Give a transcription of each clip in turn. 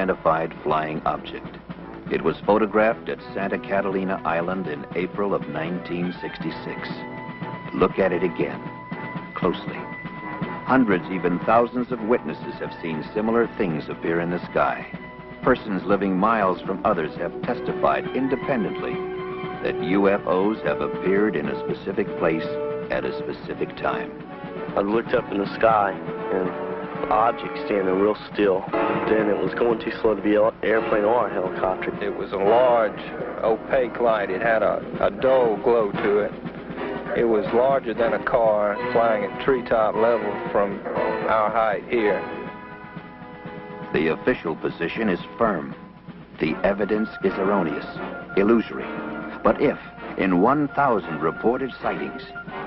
unidentified flying object. It was photographed at Santa Catalina Island in April of 1966. Look at it again, closely. Hundreds, even thousands of witnesses have seen similar things appear in the sky. Persons living miles from others have testified independently that UFOs have appeared in a specific place at a specific time. I looked up in the sky and the object standing real still. Then it was going too slow to be an airplane or a helicopter. It was a large, opaque light. It had a dull glow to it. It was larger than a car, flying at treetop level from our height here. The official position is firm. The evidence is erroneous, illusory. But if, in 1,000 reported sightings,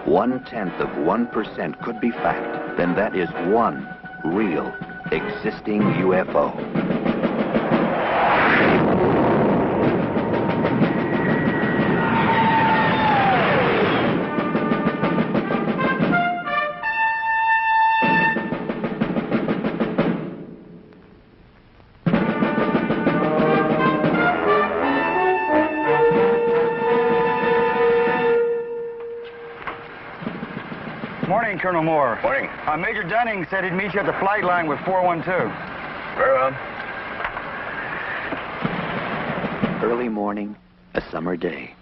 0.1% could be fact, then that is one real, existing UFO. Morning, Colonel Moore. Morning. Major Dunning said he'd meet you at the flight line with 412. Very well. Early morning, a summer day.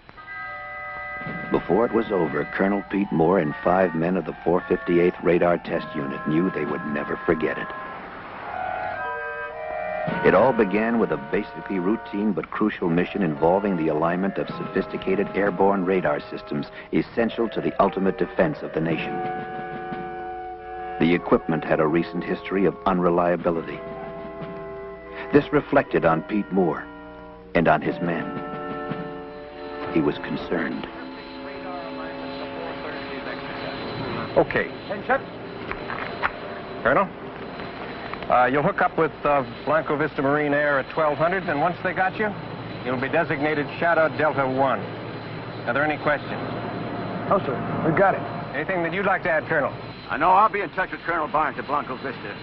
Before it was over, Colonel Pete Moore and 5 men of the 458th Radar Test Unit knew they would never forget it. It all began with a basically routine but crucial mission involving the alignment of sophisticated airborne radar systems essential to the ultimate defense of the nation. The equipment had a recent history of unreliability. This reflected on Pete Moore and on his men. He was concerned. Okay. Attention. Colonel? You'll hook up with Blanco Vista Marine Air at 1200, and once they got you, you'll be designated Shadow Delta 1. Are there any questions? Oh, sir. We got it. Anything that you'd like to add, Colonel? I know I'll be in touch with Colonel Barnes at Blanco Vista.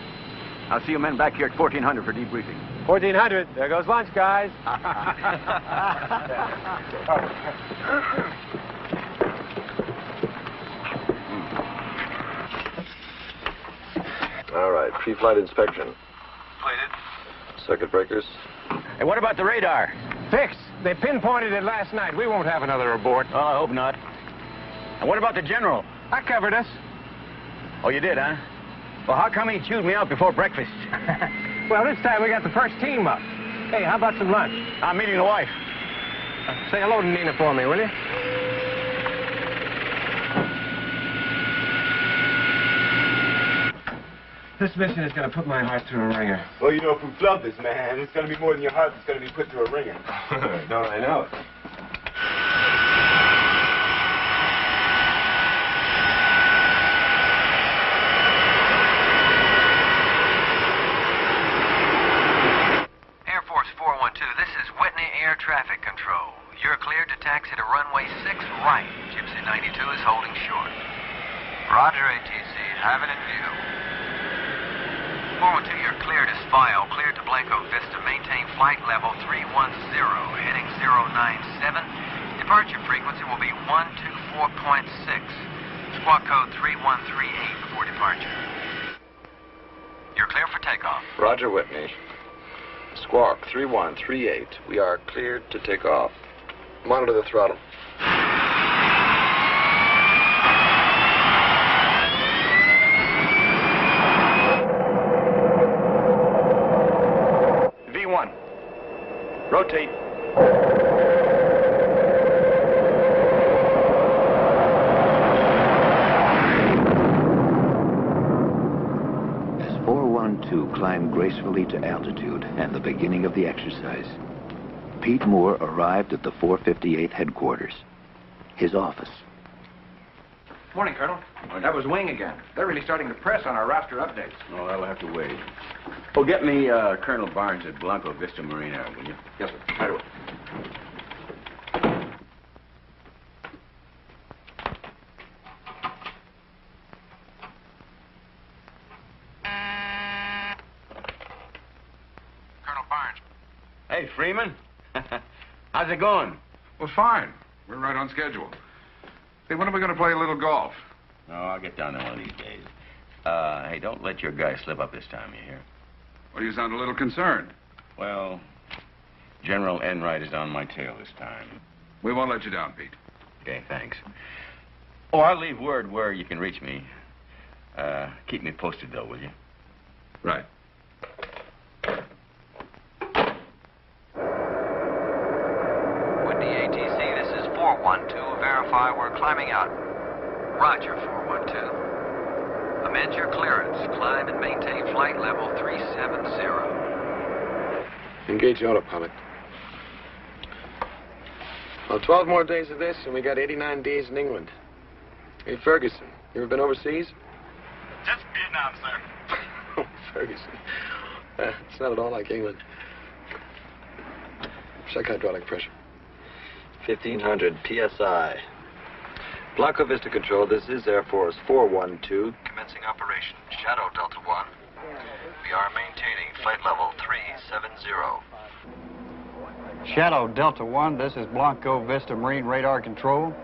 I'll see you men back here at 1400 for debriefing. 1400. There goes lunch, guys. All right, pre-flight inspection. Completed. Circuit breakers. Hey, what about the radar? Fixed. They pinpointed it last night. We won't have another abort. Oh, I hope not. And what about the general? I covered us. Oh, you did, huh? Well, how come he chewed me out before breakfast? Well, this time we got the first team up. Hey, how about some lunch? I'm meeting the wife. Say hello to Nina for me, will you? This mission is going to put my heart through a ringer. Well, you know, if we flub this, man, it's going to be more than your heart that's going to be put through a ringer. Don't I know it? Air Force 412, this is Whitney Air Traffic Control. You're cleared to taxi to runway 6 right. Gypsy 92 is holding short. Roger, ATC. Have it in view. 412, you're cleared as file. Cleared to Blanco Vista. Maintain flight level 310, heading 097. Departure frequency will be 124.6. Squawk code 3138 before departure. You're clear for takeoff. Roger, Whitney. Squawk 3138. We are cleared to take off. Monitor the throttle. V1. Rotate. As 412 climbed gracefully to altitude and the beginning of the exercise, Pete Moore arrived at the 458th headquarters, his office. Morning, Colonel. That was Wing again. They're really starting to press on our roster updates. Oh, that'll have to wait. Oh, get me Colonel Barnes at Blanco Vista Marine Air, will you? Yes, sir. Right away. Colonel Barnes, Freeman. How's it going? Well, fine. We're right on schedule. Hey, when are we going to play a little golf? No, I'll get down there one of these days. Hey, don't let your guy slip up this time, you hear? Well, you sound a little concerned. Well, General Enright is on my tail this time. We won't let you down, Pete. Okay, thanks. Oh, I'll leave word where you can reach me. Keep me posted, though, will you? Right. With the ATC, this is 412. Verify we're climbing out. Roger, 412. Amend your clearance. Climb and maintain flight level 370. Engage autopilot. Well, 12 more days of this, and we got 89 days in England. Hey, Ferguson, you ever been overseas? Just Vietnam, sir. Oh, Ferguson. It's not at all like England. Check hydraulic pressure. 1500 PSI. Blanco Vista Control, this is Air Force 412. Commencing operation. Shadow Delta 1. We are maintaining flight level 370. Shadow Delta 1, this is Blanco Vista Marine Radar Control.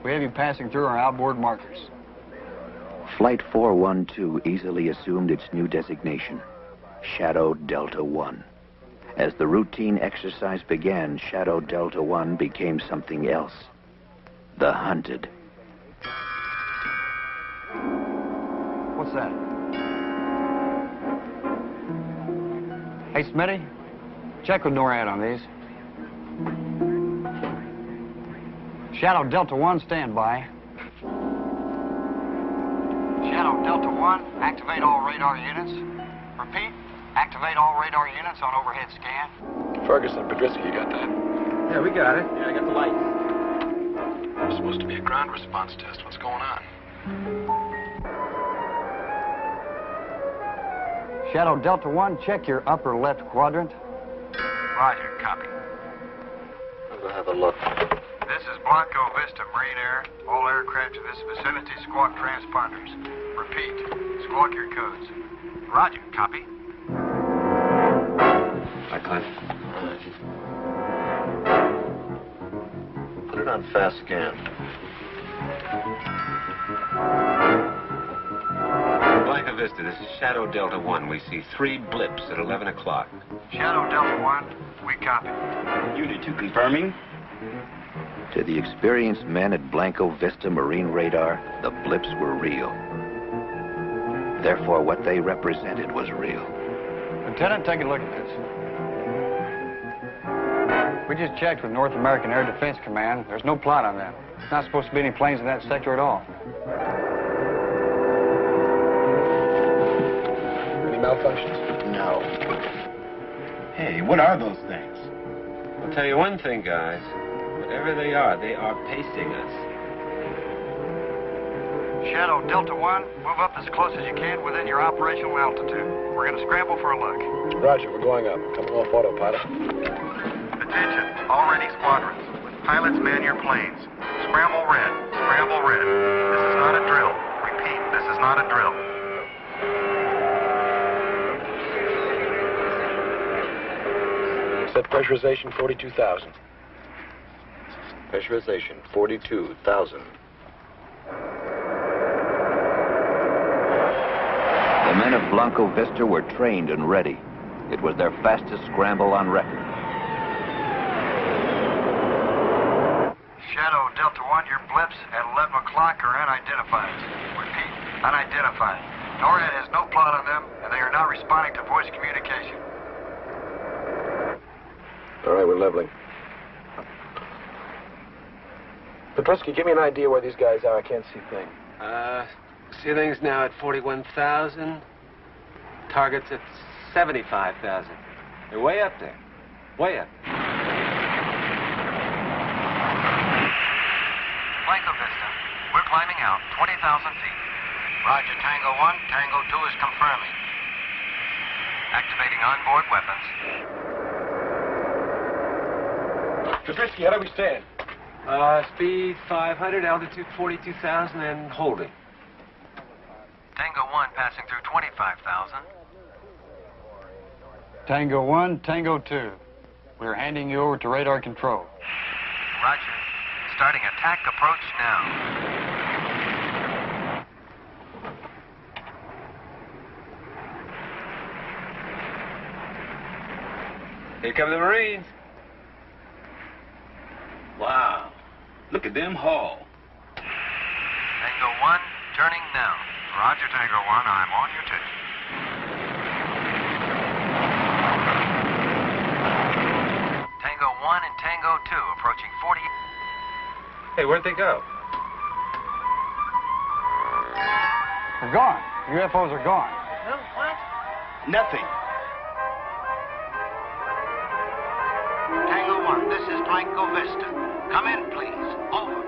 We have you passing through our outboard markers. Flight 412 easily assumed its new designation, Shadow Delta 1. As the routine exercise began, Shadow Delta 1 became something else. The hunted. What's that? Hey, Smitty, check with NORAD on these. Shadow Delta 1, stand by. Shadow Delta 1, activate all radar units. Repeat, activate all radar units on overhead scan. Ferguson, Pedrisky, you got that? Yeah, we got it. Yeah, I got the lights. It's supposed to be a ground response test. What's going on? Shadow Delta 1, check your upper left quadrant. Roger, copy. I'll go have a look. This is Blanco Vista Marine Air. All aircraft in this vicinity squawk transponders. Repeat, squawk your codes. Roger, copy. Hi, Clint. Put it on fast scan. Blanco Vista, this is Shadow Delta 1. We see 3 blips at 11 o'clock. Shadow Delta 1, we copy. Unit 2 confirming. To the experienced men at Blanco Vista Marine Radar, the blips were real. Therefore, what they represented was real. Lieutenant, take a look at this. We just checked with North American Air Defense Command. There's no plot on them. There's not supposed to be any planes in that sector at all. Any malfunctions? No. Hey, what are those things? I'll tell you one thing, guys. Whatever they are pacing us. Shadow Delta 1, move up as close as you can within your operational altitude. We're going to scramble for a look. Roger, we're going up. Coming off autopilot. Attention, all ready squadrons. Pilots, man your planes. Scramble red. Scramble red. This is not a drill. Repeat, this is not a drill. Set pressurization 42,000. Pressurization 42,000. The men of Blanco Vista were trained and ready. It was their fastest scramble on record. Shadow Delta 1, your blips at 11 o'clock are unidentified. Repeat, unidentified. NORAD has no plot on them, and they are not responding to voice communication. All right, we're leveling. Pedrisky, give me an idea where these guys are. I can't see a thing. Ceiling's now at 41,000. Target's at 75,000. They're way up there. Way up. Blanco Vista, we're climbing out 20,000 feet. Roger, Tango 1, Tango 2 is confirming. Activating onboard weapons. Pedrisky, how do we stand? Speed 500, altitude 42,000, and holding. Tango 1 passing through 25,000. Tango 1, Tango 2. We're handing you over to radar control. Roger. Starting attack approach now. Here come the Marines. Wow. Look at them haul. Tango 1, turning now. Roger, Tango 1. I'm on your tape. Tango 1 and Tango 2 approaching 40. Hey, where'd they go? They're gone. UFOs are gone. No, what? Nothing. Tango 1, this is Blanco Vista. Come in, please. Over.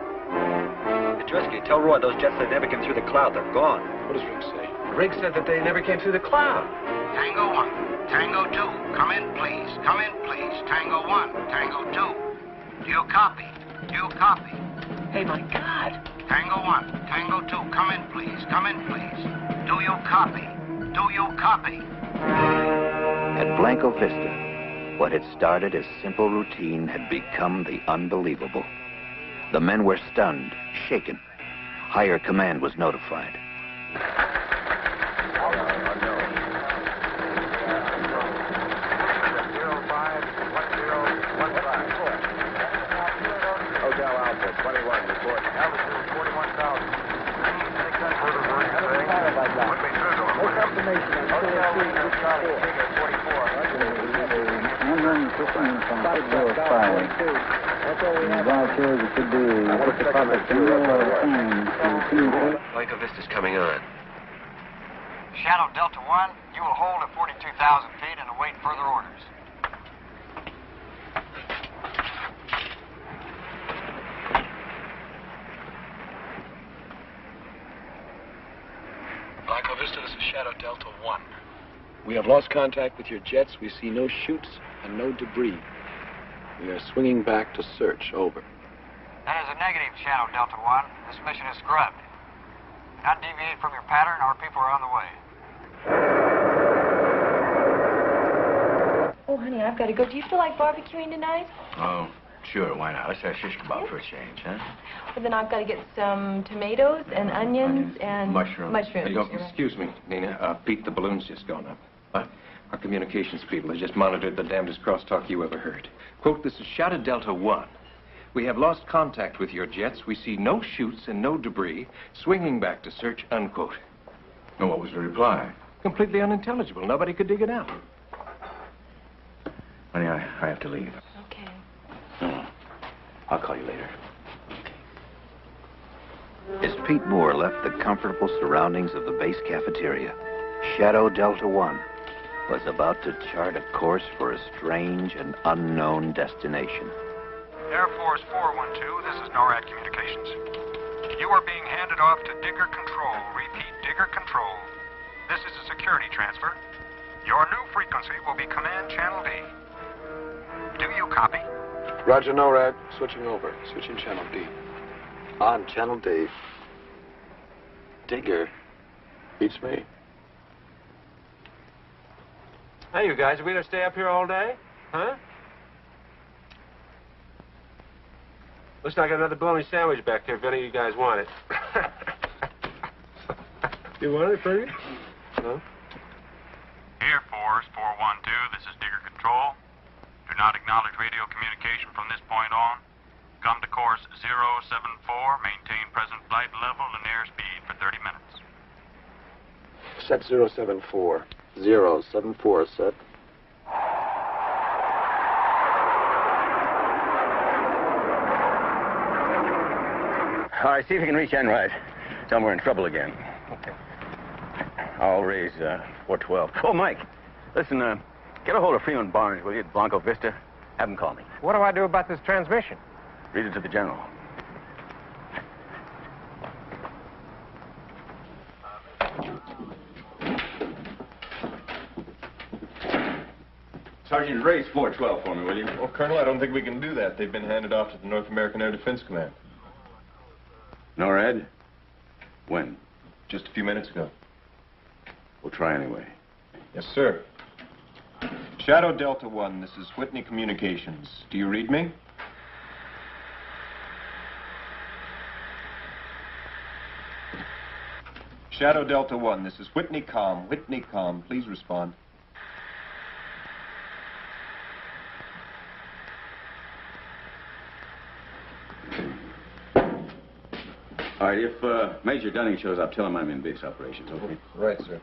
Andreski, tell Roy those jets that never came through the cloud, they're gone. What does Rick say? Rick said that they never came through the cloud. Tango 1, Tango 2, come in, please. Come in, please. Tango 1, Tango 2. Do you copy? Do you copy? Hey, my God. Tango 1, Tango 2, come in, please. Come in, please. Do you copy? Do you copy? At Blanco Vista, what had started as simple routine had become the unbelievable. The men were stunned, shaken. Higher command was notified. Hotel Alpha, 21, report. Altitude 41,000. Blanco Vista's coming on. Shadow Delta 1, you will hold at 42,000 feet and await further orders. Blanco Vista, this is Shadow Delta 1. We have lost contact with your jets. We see no chutes and no debris. We are swinging back to search. Over. That is a negative, Shadow Delta 1. This mission is scrubbed. Not deviate from your pattern, our people are on the way. Oh, honey, I've got to go. Do you feel like barbecuing tonight? Oh, sure, why not? Let's have shish kebab for a change, huh? Well, then I've got to get some tomatoes and onions and... Mushrooms. Mushrooms. Hey, you're right. excuse me, Nina. Pete, the balloon's just gone up. What? Our communications people have just monitored the damnedest crosstalk you ever heard. Quote, this is Shadow Delta 1. We have lost contact with your jets. We see no chutes and no debris. Swinging back to search, unquote. And what was the reply? Completely unintelligible. Nobody could dig it out. Honey, I have to leave. Okay. I'll call you later. As Pete Moore left the comfortable surroundings of the base cafeteria, Shadow Delta 1 was about to chart a course for a strange and unknown destination. Air Force 412, this is NORAD Communications. You are being handed off to Digger Control. Repeat, Digger Control. This is a security transfer. Your new frequency will be Command Channel D. Do you copy? Roger, NORAD. Switching over. Switching Channel D. On Channel D. Digger. Beats me. Hey, you guys, are we gonna stay up here all day? Huh? Looks like I got another bologna sandwich back there if any of you guys want it. You want it, Fergie? No? Air Force 412, this is Digger Control. Do not acknowledge radio communication from this point on. Come to course 074, maintain present flight level and airspeed for 30 minutes. Set 074. 074, set. All right, see if you can reach Enright. Tell him we're in trouble again. Okay. I'll raise 412. Oh, Mike, listen, get a hold of Freeman Barnes, will you, at Blanco Vista? Have him call me. What do I do about this transmission? Read it to the general. Sergeant, raise 412 for me, will you? Well, Colonel, I don't think we can do that. They've been handed off to the North American Air Defense Command. NORAD? When? Just a few minutes ago. We'll try anyway. Yes, sir. Shadow Delta 1, this is Whitney Communications. Do you read me? Shadow Delta 1, this is Whitney Com. Whitney Com, please respond. All right, if Major Dunning shows up, tell him I'm in base operations, okay? Right, sir.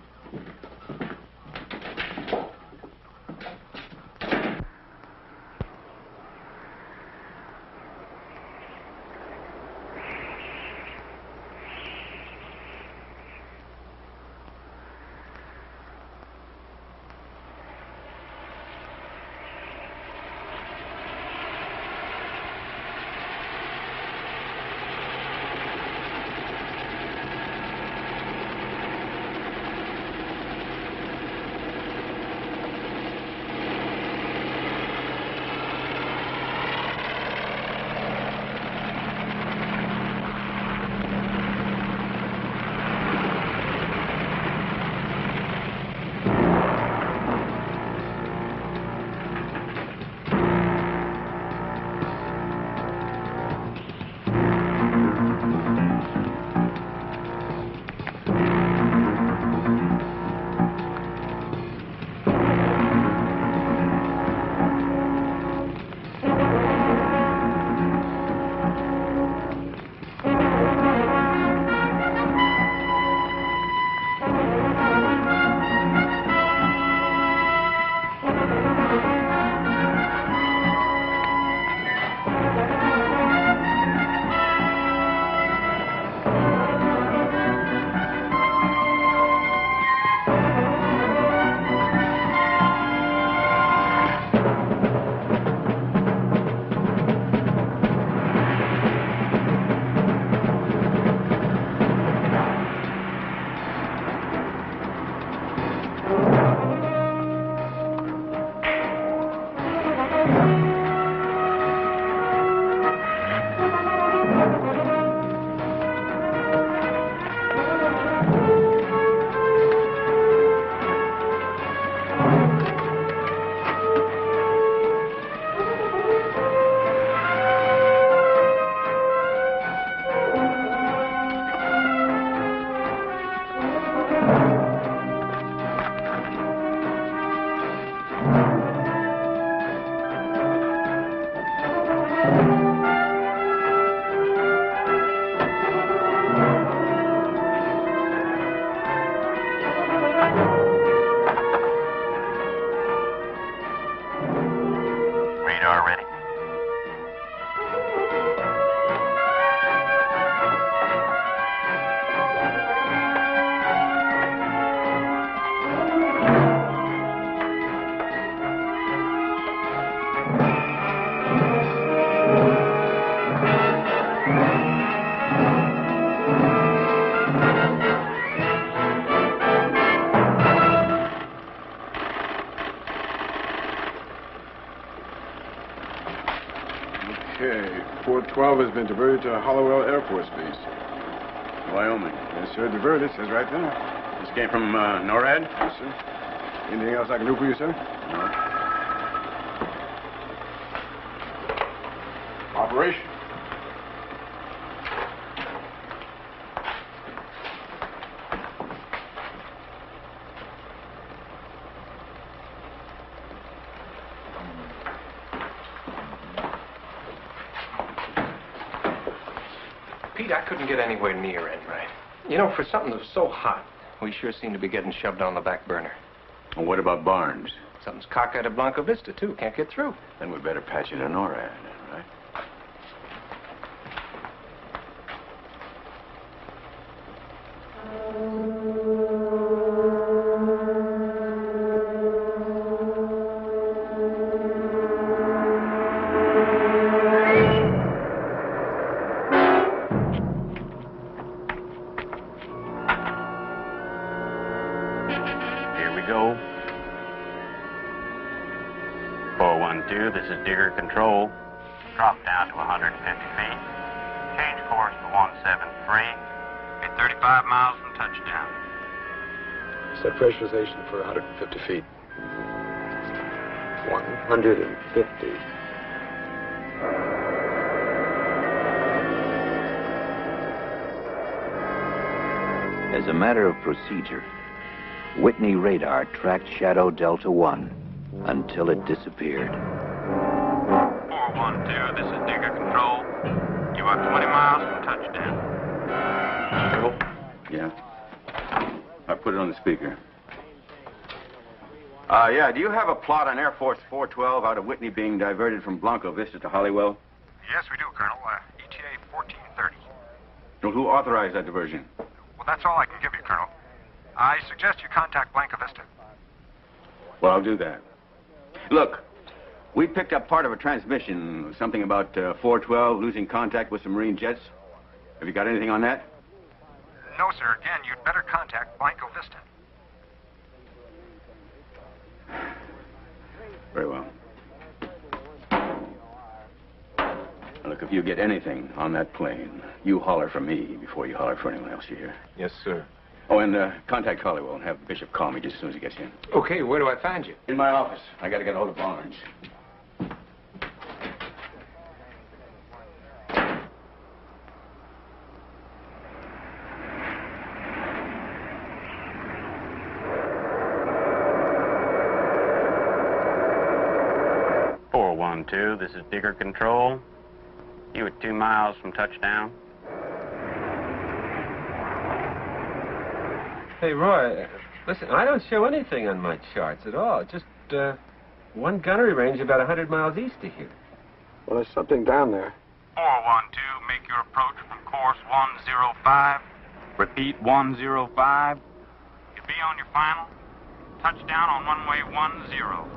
Okay, 412 has been diverted to Hollowell Air Force Base. Wyoming. Yes, sir, diverted, says right there. This came from NORAD? Yes, sir. Anything else I can do for you, sir? No. Operation. Pete, I couldn't get anywhere near it, right? You know, for something that was so hot, we sure seem to be getting shoved on the back burner. Well, what about Barnes? Something's cockeyed at Blanco Vista, too. Can't get through. Then we better patch it to NORAD, right? Go. 412, this is Digger Control. Drop down to 150 feet. Change course to 173. At 35 miles from touchdown. Set pressurization for 150 feet. 150. As a matter of procedure, Whitney radar tracked Shadow Delta 1 until it disappeared. 412, this is Digger Control. You are 20 miles from touchdown. Yeah. I put it on the speaker. Yeah, do you have a plot on Air Force 412 out of Whitney being diverted from Blanco Vista to Holywell? Yes, we do, Colonel. ETA 1430. Well, who authorized that diversion? Well, that's all I can give you, Colonel. I suggest you contact Blanco Vista. Well, I'll do that. Look, we picked up part of a transmission, something about 412 losing contact with some Marine jets. Have you got anything on that? No, sir. Again, you'd better contact Blanco Vista. Very well. Now, look, if you get anything on that plane, you holler for me before you holler for anyone else you hear. Yes, sir. Oh, and contact Holywell and have Bishop call me just as soon as he gets in. Okay, where do I find you? In my office. I got to get a hold of Barnes. This is Digger Control. You at 2 miles from touchdown. Hey, Roy, listen, I don't show anything on my charts at all. Just one gunnery range about 100 miles east of here. Well, there's something down there. 412, make your approach from course 105. Repeat 105. You'll be on your final. Touchdown on runway 10.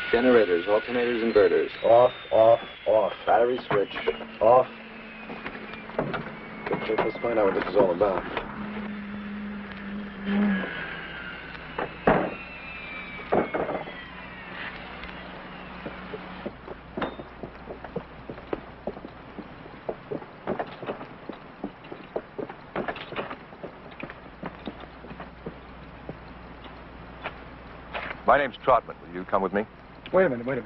Generators, alternators, inverters. Off, off, off. Battery switch. Off. Okay, let's find out what this is all about. My name's Trotman. Will you come with me? Wait a minute.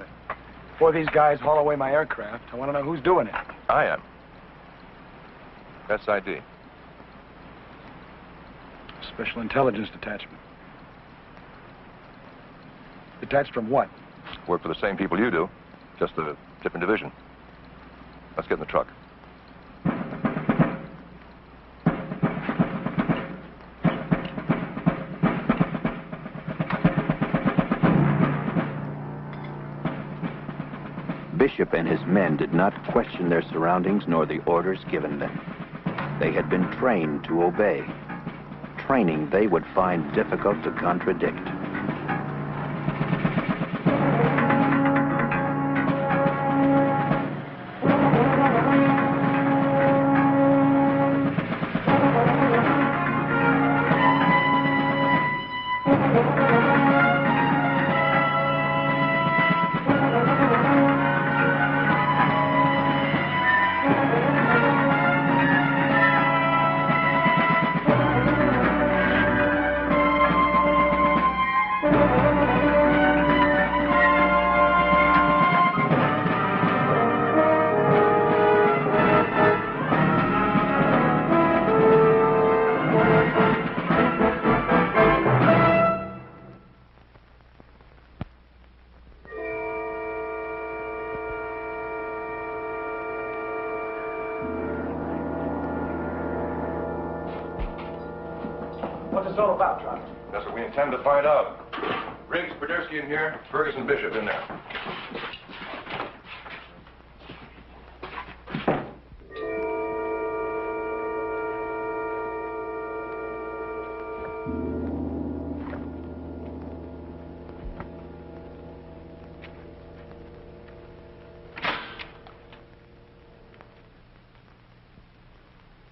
Before these guys haul away my aircraft, I want to know who's doing it. I am. SID. Special Intelligence Detachment. Detached from what? Work for the same people you do, just a different division. Let's get in the truck. Bishop and his men did not question their surroundings nor the orders given them. They had been trained to obey, training they would find difficult to contradict. this all about, Trout? That's what we intend to find out. Riggs, Podersky in here, Ferguson, Bishop in there.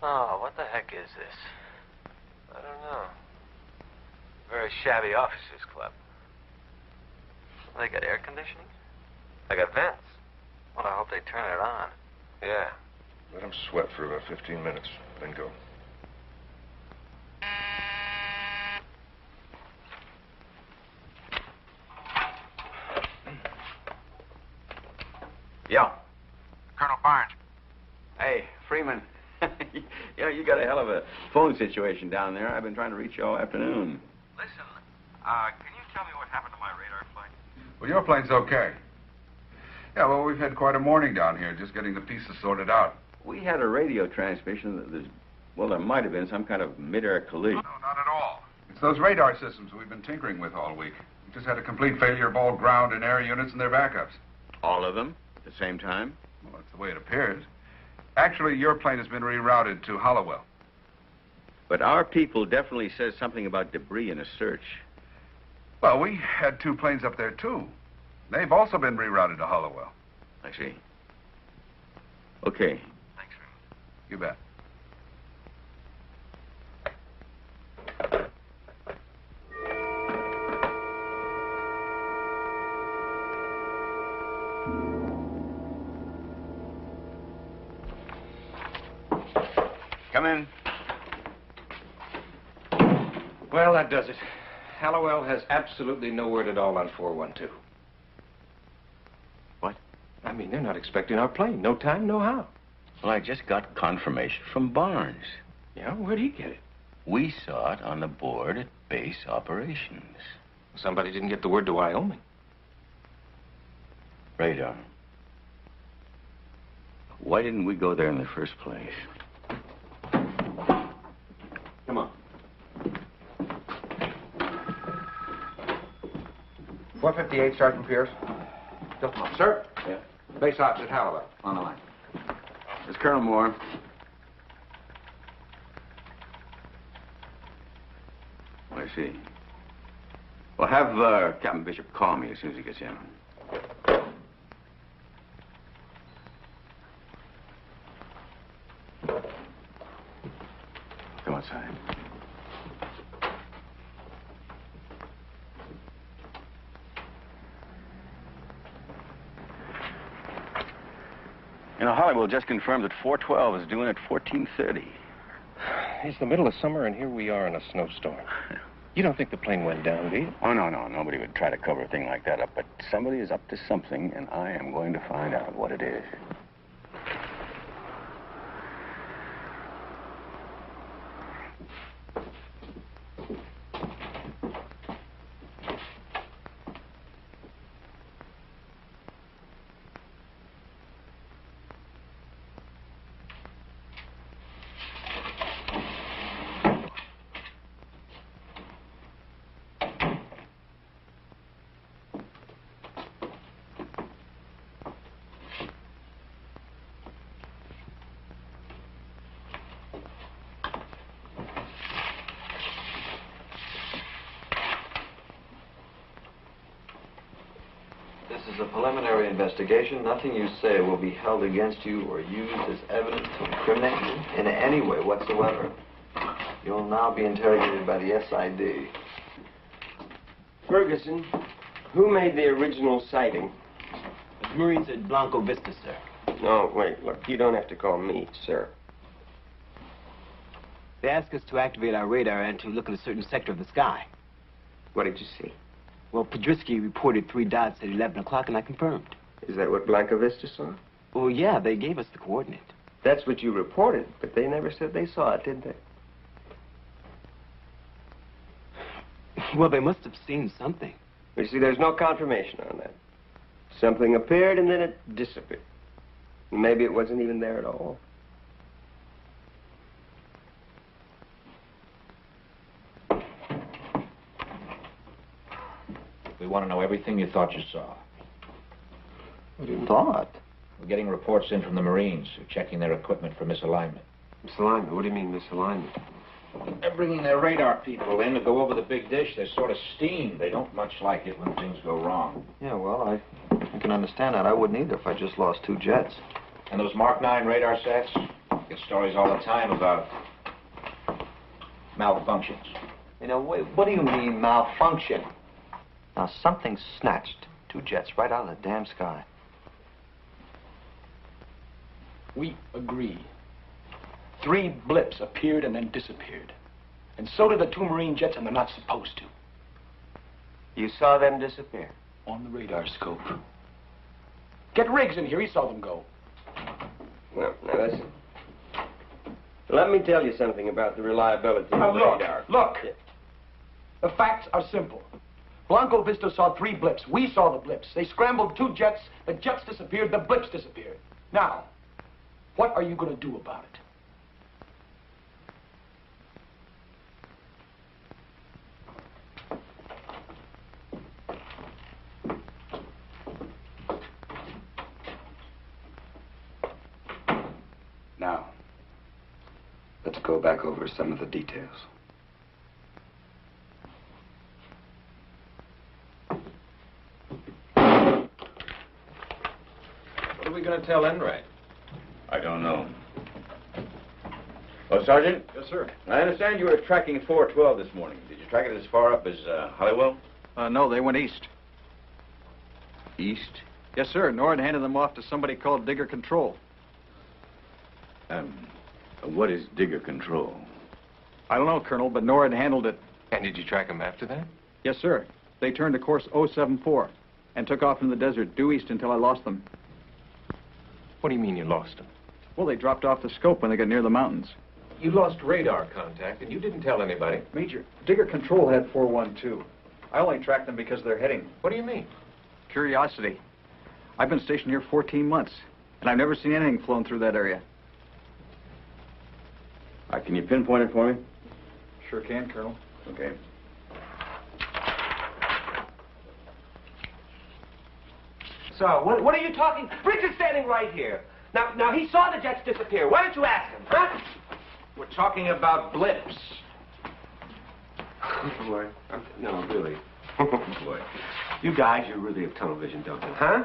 Oh, what the heck is this? I don't know. Very shabby officers club. Well, they got air conditioning? They got vents. Well, I hope they turn it on. Yeah. Let them sweat for about 15 minutes, then go. Yeah. Colonel Barnes. Hey, Freeman. You got a hell of a phone situation down there. I've been trying to reach you all afternoon. Listen, can you tell me what happened to my radar plane? Well, your plane's okay. Yeah, well, we've had quite a morning down here, just getting the pieces sorted out. We had a radio transmission that there's, well, there might have been some kind of mid-air collision. No, not at all. It's those radar systems we've been tinkering with all week. We just had a complete failure of all ground and air units and their backups. All of them at the same time? Well, that's the way it appears. Actually, your plane has been rerouted to Hollowell. But our people definitely says something about debris in a search. Well, we had 2 planes up there, too. They've also been rerouted to Hollowell. I see. Okay. Thanks, Raymond. You bet. Come in. Well, that does it. Hallowell has absolutely no word at all on 412. What? I mean, they're not expecting our plane. No time, no how. Well, I just got confirmation from Barnes. Yeah? Where'd he get it? We saw it on the board at base operations. Somebody didn't get the word to Wyoming. Radar. Why didn't we go there in the first place? Come on. 458, Sergeant Pierce. Just a moment. Sir? Yeah. Base ops at Hallowell. On the line. It's Colonel Moore. I see. Well, have Captain Bishop call me as soon as he gets in. Come outside. You know, Hollowell just confirmed that 412 is due in at 14:30. It's the middle of summer, and here we are in a snowstorm. You don't think the plane went down, do you? Oh, no. Nobody would try to cover a thing like that up, but somebody is up to something, and I am going to find out what it is. This is a preliminary investigation. Nothing you say will be held against you or used as evidence to incriminate you in any way whatsoever. You'll now be interrogated by the SID. Ferguson, who made the original sighting? The Marines at Blanco Vista, sir. No, wait, look, you don't have to call me, sir. They asked us to activate our radar and to look at a certain sector of the sky. What did you see? Well, Podersky reported 3 dots at 11 o'clock, and I confirmed. Is that what Blanco Vista saw? Well, yeah, they gave us the coordinate. That's what you reported, but they never said they saw it, did they? Well, they must have seen something. You see, there's no confirmation on that. Something appeared, and then it disappeared. Maybe it wasn't even there at all. We want to know everything you thought you saw. What do you thought? We're getting reports in from the Marines who are checking their equipment for misalignment. Misalignment? What do you mean misalignment? They're bringing their radar people in to go over the big dish. They're sort of steamed. They don't much like it when things go wrong. Yeah, well, I can understand that. I wouldn't either if I just lost 2 jets. And those Mark 9 radar sets? Get stories all the time about malfunctions. You know, what do you mean malfunction? Now, something snatched 2 jets right out of the damn sky. We agree. 3 blips appeared and then disappeared. And so did the 2 Marine jets, and they're not supposed to. You saw them disappear? On the radar scope. Get Riggs in here. He saw them go. Well, now listen. Let me tell you something about the reliability of radar. Look. The facts are simple. Blanco Vista saw 3 blips. We saw the blips. They scrambled 2 jets. The jets disappeared. The blips disappeared. Now, what are you going to do about it? Now, let's go back over some of the details. What are we going to tell Enright? I don't know. Oh, Sergeant? Yes, sir. I understand you were tracking 412 this morning. Did you track it as far up as Halliwell? No, they went east. East? Yes, sir. Nord handed them off to somebody called Digger Control. What is Digger Control? I don't know, Colonel, but Nord handled it. And did you track them after that? Yes, sir. They turned to course 074 and took off in the desert due east until I lost them. What do you mean you lost them? Well, they dropped off the scope when they got near the mountains. You lost radar contact, and you didn't tell anybody. Major, Digger Control had 412. I only tracked them because of their heading. What do you mean? Curiosity. I've been stationed here 14 months, and I've never seen anything flown through that area. Can you pinpoint it for me? Sure can, Colonel. Okay. So, what are you talking? Briggs is standing right here. Now, he saw the jets disappear. Why don't you ask him, huh? We're talking about blips. Boy, no, really. Boy, you guys, you really have tunnel vision, don't you, huh?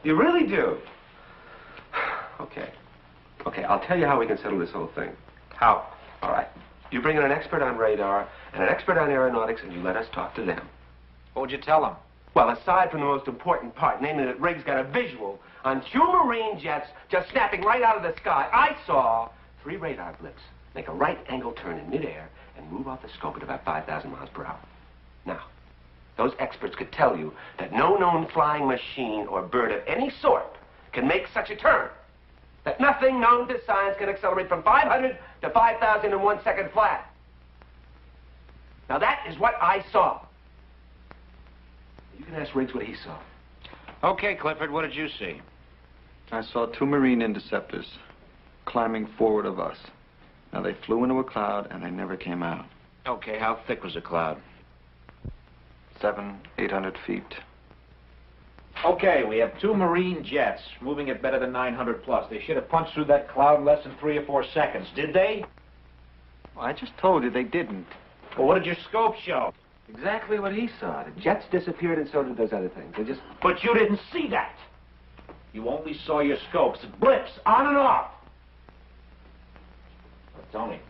You really do. Okay, I'll tell you how we can settle this whole thing. How? All right. You bring in an expert on radar and an expert on aeronautics, and you let us talk to them. What would you tell them? Well, aside from the most important part, namely that Riggs got a visual on 2 Marine jets just snapping right out of the sky, I saw 3 radar blips make a right-angle turn in midair and move off the scope at about 5,000 miles per hour. Now, those experts could tell you that no known flying machine or bird of any sort can make such a turn. That nothing known to science can accelerate from 500 to 5,000 in 1 second flat. Now, that is what I saw. You can ask Riggs what he saw. Okay, Clifford, what did you see? I saw 2 Marine interceptors climbing forward of us. Now, they flew into a cloud, and they never came out. Okay, how thick was the cloud? 700, 800 feet. Okay, we have 2 Marine jets moving at better than 900 plus. They should have punched through that cloud in less than 3 or 4 seconds. Did they? Well, I just told you they didn't. Well, what did your scope show? Exactly what he saw. The jets disappeared, and so did those other things. They just... But you didn't see that. You only saw your scopes. Blips, on and off. Tony,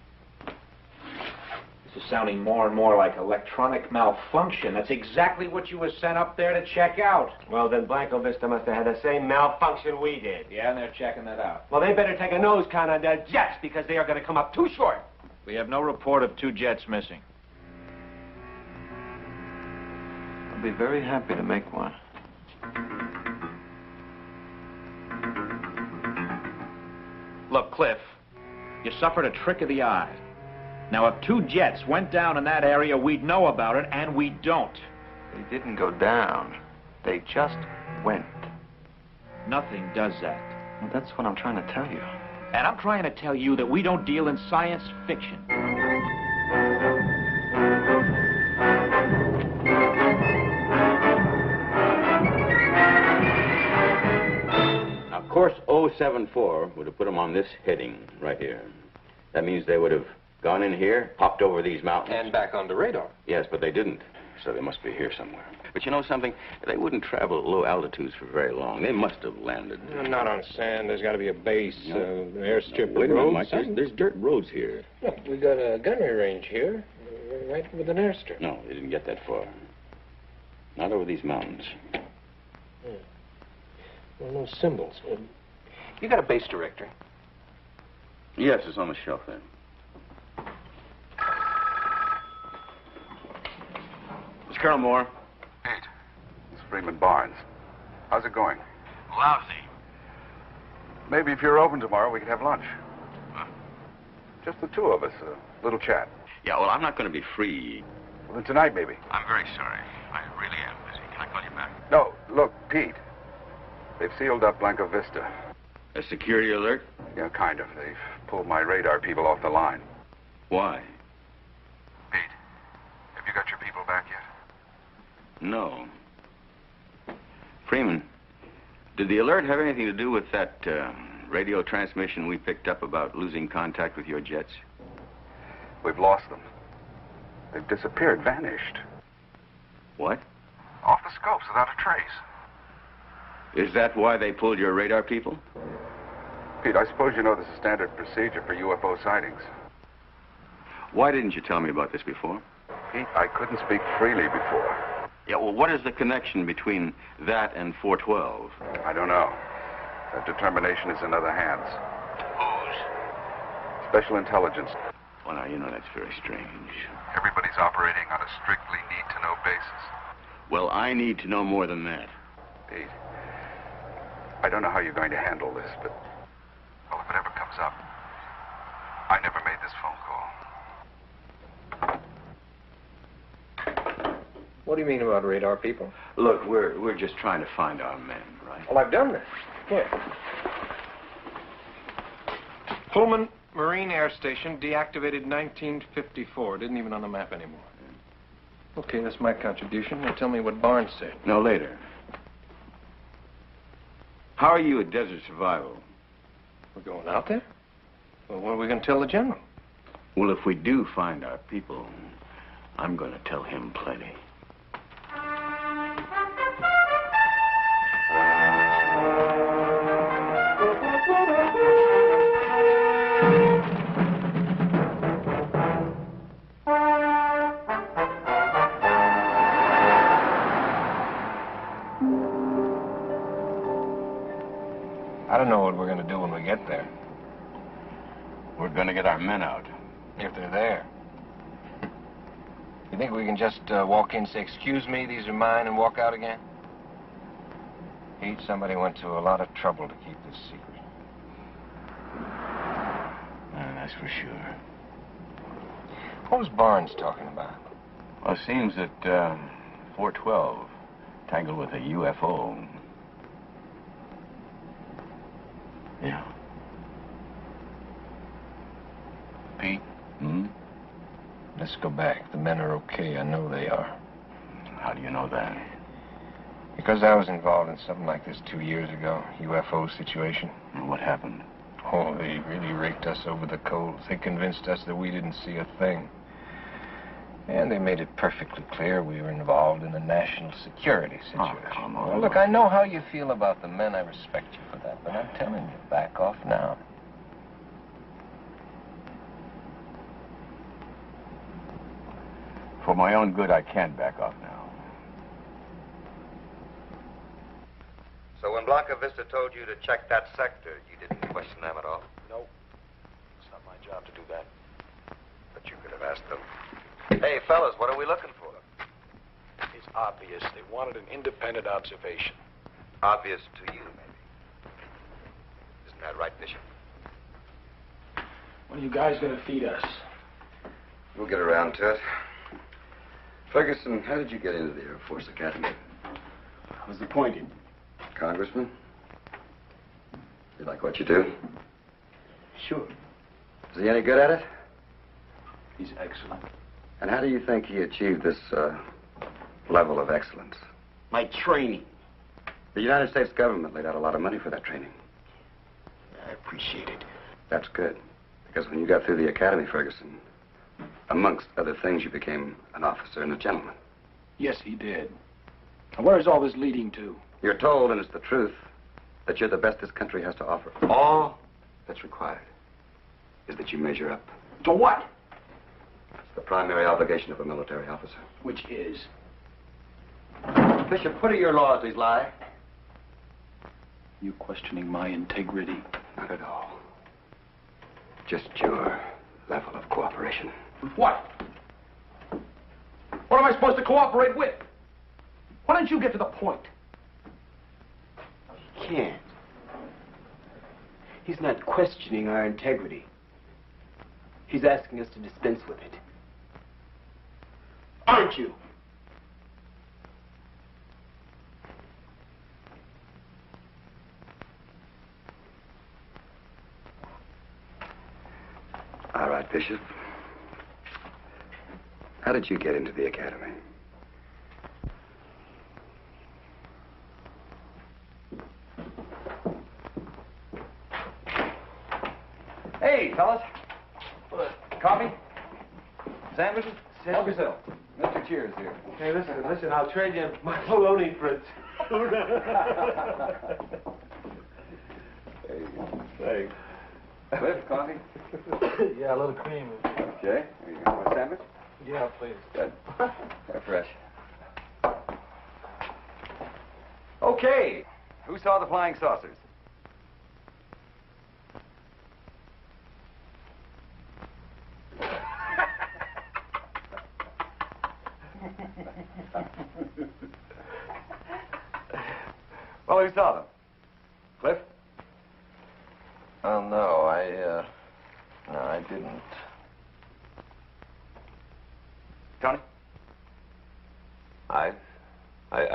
this is sounding more and more like electronic malfunction. That's exactly what you were sent up there to check out. Well, then Blanco Vista must have had the same malfunction we did. Yeah, and they're checking that out. Well, they better take a nose count on their jets, because they are going to come up too short. We have no report of 2 jets missing. I'll be very happy to make one. Look, Cliff, you suffered a trick of the eye. Now, if 2 jets went down in that area, we'd know about it, and we don't. They didn't go down. They just went. Nothing does that. Well, that's what I'm trying to tell you. And I'm trying to tell you that we don't deal in science fiction. 074 would have put them on this heading right here. That means they would have gone in here, popped over these mountains. And back on the radar. Yes, but they didn't. So they must be here somewhere. But you know something? They wouldn't travel at low altitudes for very long. They must have landed. Not on sand. There's got to be a base, an airstrip. Wait a minute, Mike. There's dirt roads here. Look, we got a gunnery range here, right with an airstrip. No, they didn't get that far. Not over these mountains. Yeah. Well, no symbols. You got a base directory? Yes, it's on the shelf there. It's Colonel Moore. Pete, it's Freeman Barnes. How's it going? Lousy. Maybe if you're open tomorrow, we could have lunch. Huh? Just the two of us, a little chat. Yeah, well, I'm not going to be free. Well, then tonight, maybe. I'm very sorry. I really am busy. Can I call you back? No, look, Pete. They've sealed up Blanco Vista. A security alert? Yeah, kind of. They've pulled my radar people off the line. Why? Pete, have you got your people back yet? No. Freeman, did the alert have anything to do with that radio transmission we picked up about losing contact with your jets? We've lost them. They've disappeared, vanished. What? Off the scopes without a trace. Is that why they pulled your radar people? Pete, I suppose you know this is standard procedure for UFO sightings. Why didn't you tell me about this before? Pete, I couldn't speak freely before. Yeah, well, what is the connection between that and 412? I don't know. That determination is in other hands. Whose? Special intelligence. Well, now, you know, that's very strange. Everybody's operating on a strictly need-to-know basis. Well, I need to know more than that. Pete, I don't know how you're going to handle this, but... well, if it ever comes up, I never made this phone call. What do you mean about radar people? Look, we're just trying to find our men, right? Well, I've done that. Here. Pullman Marine Air Station, deactivated 1954. Didn't even on the map anymore. Okay, that's my contribution. Now tell me what Barnes said. No, later. How are you at Desert Survival? We're going out there? Well, what are we going to tell the general? Well, if we do find our people, I'm going to tell him plenty. I don't know what we're going to do when we get there. We're going to get our men out. If they're there. You think we can just walk in, say, excuse me, these are mine, and walk out again? Pete, somebody went to a lot of trouble to keep this secret. That's for sure. What was Barnes talking about? Well, it seems that 412 tangled with a UFO. Yeah. Pete? Hmm? Let's go back. The men are okay. I know they are. How do you know that? Because I was involved in something like this 2 years ago. UFO situation. And what happened? Oh, they really raked us over the coals. They convinced us that we didn't see a thing. And they made it perfectly clear we were involved in a national security situation. Oh, come on. Well, look, I know how you feel about the men. I respect you for that. But I'm telling you, back off now. For my own good, I can't back off now. So when Blanca Vista told you to check that sector, you didn't question them at all? No. It's not my job to do that. But you could have asked them. Hey, fellas, what are we looking for? It's obvious. They wanted an independent observation. Obvious to you, maybe. Isn't that right, Bishop? When are you guys going to feed us? We'll get around to it. Ferguson, how did you get into the Air Force Academy? I was appointed. Congressman? You like what you do? Sure. Is he any good at it? He's excellent. And how do you think he achieved this level of excellence? My training. The United States government laid out a lot of money for that training. appreciated. That's good. Because when you got through the academy, Ferguson, amongst other things, you became an officer and a gentleman. Yes, he did. Now, where is all this leading to? You're told, and it's the truth, that you're the best this country has to offer. All that's required is that you measure up. To what? It's the primary obligation of a military officer. Which is? Bishop, what are your loyalties lie? You questioning my integrity? Not at all. Just your level of cooperation. With what? What am I supposed to cooperate with? Why don't you get to the point? He can't. He's not questioning our integrity. He's asking us to dispense with it. Aren't you? All right, Bishop. How did you get into the academy? Hey, fellas. Coffee? Sandwiches? Help yourself. Mr. Cheers here. Hey, listen, I'll trade you my bologna for a tuna. Hey, thanks. Cliff, coffee? Yeah, a little cream. Okay. Here you go. Want a sandwich? Yeah, please. Good. They're fresh. Okay. Who saw the flying saucers? Well, who saw them? Cliff? Oh, no, I didn't. Tony? I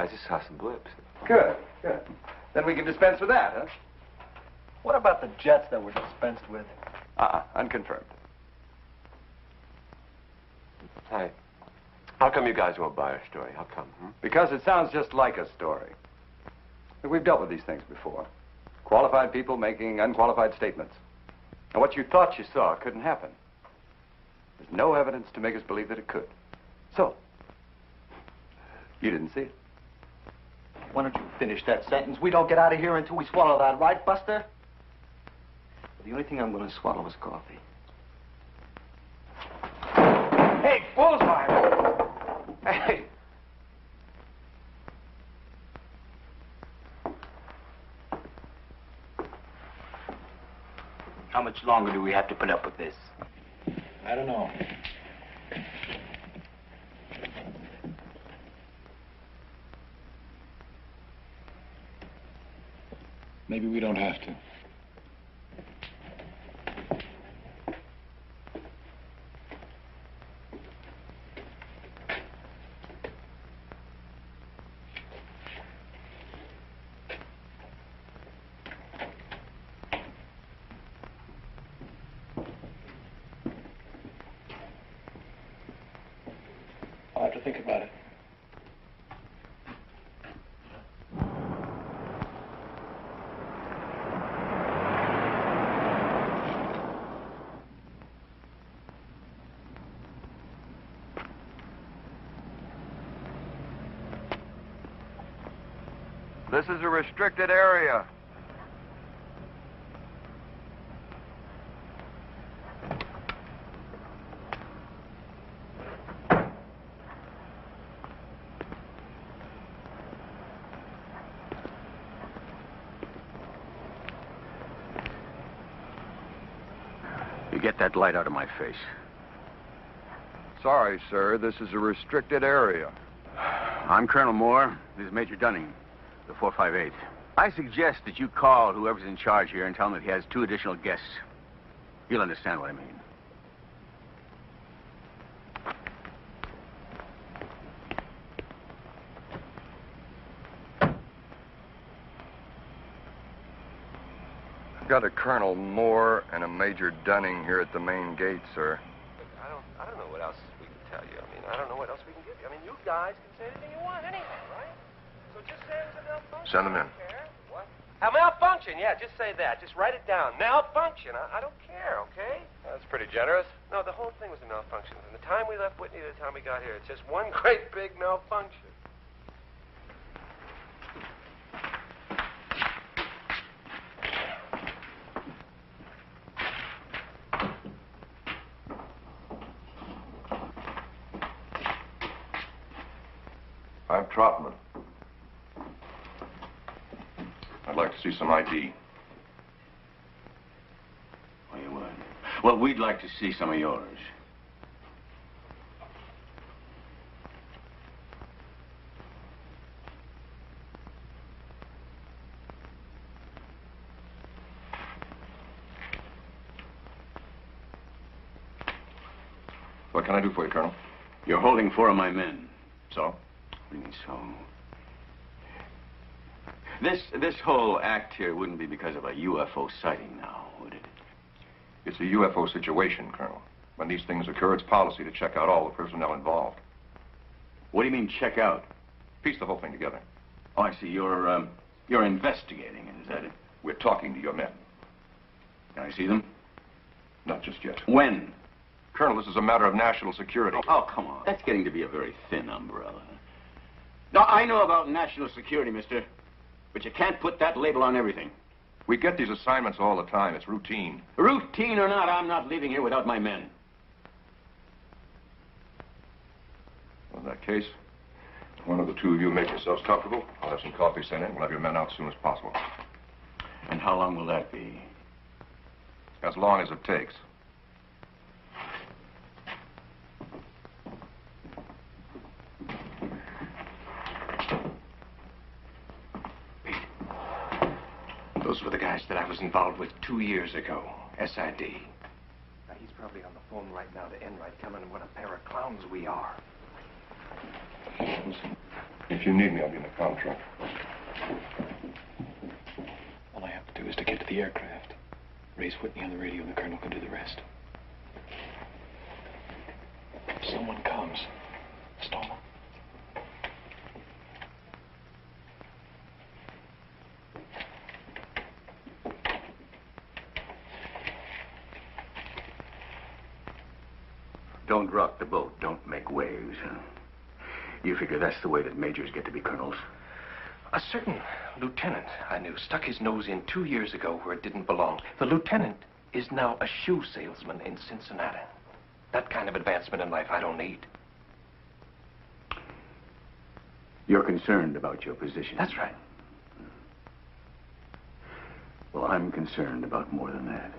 just saw some blips. Good, good. Then we can dispense with that, huh? What about the jets that were dispensed with? Unconfirmed. Hey, how come you guys won't buy our story? How come? Because it sounds just like a story. We've dealt with these things before. Qualified people making unqualified statements. And what you thought you saw couldn't happen. There's no evidence to make us believe that it could. So, you didn't see it. Why don't you finish that sentence? We don't get out of here until we swallow that, right, Buster? The only thing I'm going to swallow is coffee. Hey, bullseye! Hey! How much longer do we have to put up with this? I don't know. Maybe we don't have to. I'll have to think about it. This is a restricted area. You get that light out of my face. Sorry, sir. This is a restricted area. I'm Colonel Moore. This is Major Dunning, the 458th. I suggest that you call whoever's in charge here and tell him that he has 2 additional guests. You'll understand what I mean. I've got a Colonel Moore and a Major Dunning here at the main gate, sir. I don't know what else we can tell you. I mean, I don't know what else we can give you. I mean, you guys can say anything you want anyhow, right? So just say it was enough fun. Send them in. What? A malfunction, yeah, just say that. Just write it down. Malfunction. I don't care, okay? That's pretty generous. No, the whole thing was a malfunction. From the time we left Whitney to the time we got here, it's just one great big malfunction. I'm Trotman. I'd like to see some ID. Oh, you would? Well, we'd like to see some of yours. What can I do for you, Colonel? You're holding 4 of my men. So? What do you mean, so? This whole act here wouldn't be because of a UFO sighting now, would it? It's a UFO situation, Colonel. When these things occur, it's policy to check out all the personnel involved. What do you mean, check out? Piece the whole thing together. Oh, I see. You're investigating it, is that it? We're talking to your men. Can I see them? Not just yet. When? Colonel, this is a matter of national security. Oh, come on. That's getting to be a very thin umbrella. Now, I know about national security, mister. But you can't put that label on everything. We get these assignments all the time. It's routine. Routine or not, I'm not leaving here without my men. Well, in that case, one of the two of you make yourselves comfortable. I'll have some coffee sent in. We'll have your men out as soon as possible. And how long will that be? As long as it takes. Those were the guys that I was involved with 2 years ago. SID. Now, he's probably on the phone right now to Enright, telling him what a pair of clowns we are. Listen, if you need me, I'll be in the comm truck. All I have to do is to get to the aircraft. Raise Whitney on the radio, and the colonel can do the rest. If someone comes, stall them. Don't rock the boat. Don't make waves. You figure that's the way that majors get to be colonels? A certain lieutenant I knew stuck his nose in 2 years ago where it didn't belong. The lieutenant is now a shoe salesman in Cincinnati. That kind of advancement in life I don't need. You're concerned about your position. That's right. Well, I'm concerned about more than that.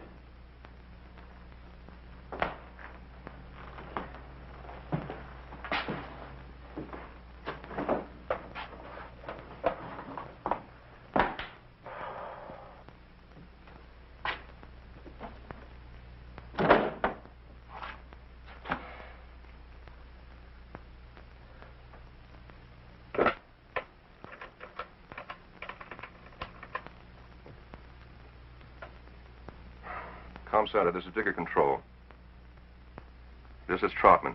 Comm Center, this is Digger Control. This is Trotman.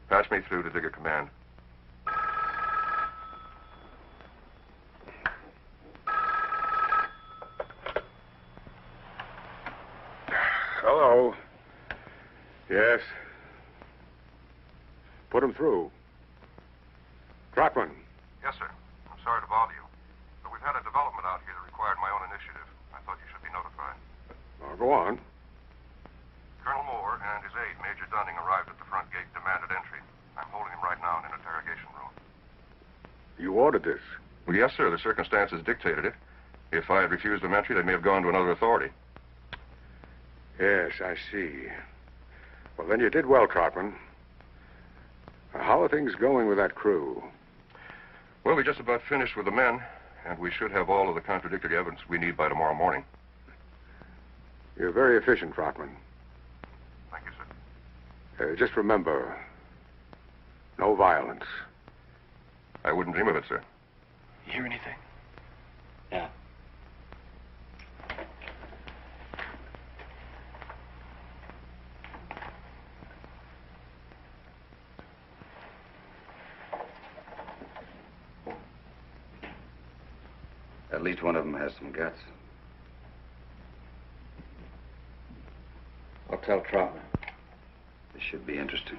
Patch me through to Digger Command. Hello. Yes. Put him through. Trotman. Yes, sir. I'm sorry to bother you. But we've had a development out here that required my own initiative. I thought you should be notified. Go on. Colonel Moore and his aide, Major Dunning, arrived at the front gate, demanded entry. I'm holding him right now in an interrogation room. You ordered this. Well, yes, sir. The circumstances dictated it. If I had refused them entry, they may have gone to another authority. Yes, I see. Well, then you did well, Trotman. How are things going with that crew? Well, we just about finished with the men, and we should have all of the contradictory evidence we need by tomorrow morning. You're very efficient, Trotman. Thank you, sir. Just remember, no violence. I wouldn't dream of it, sir. You hear anything? Yeah. At least one of them has some guts. I'll tell Troutman. This should be interesting.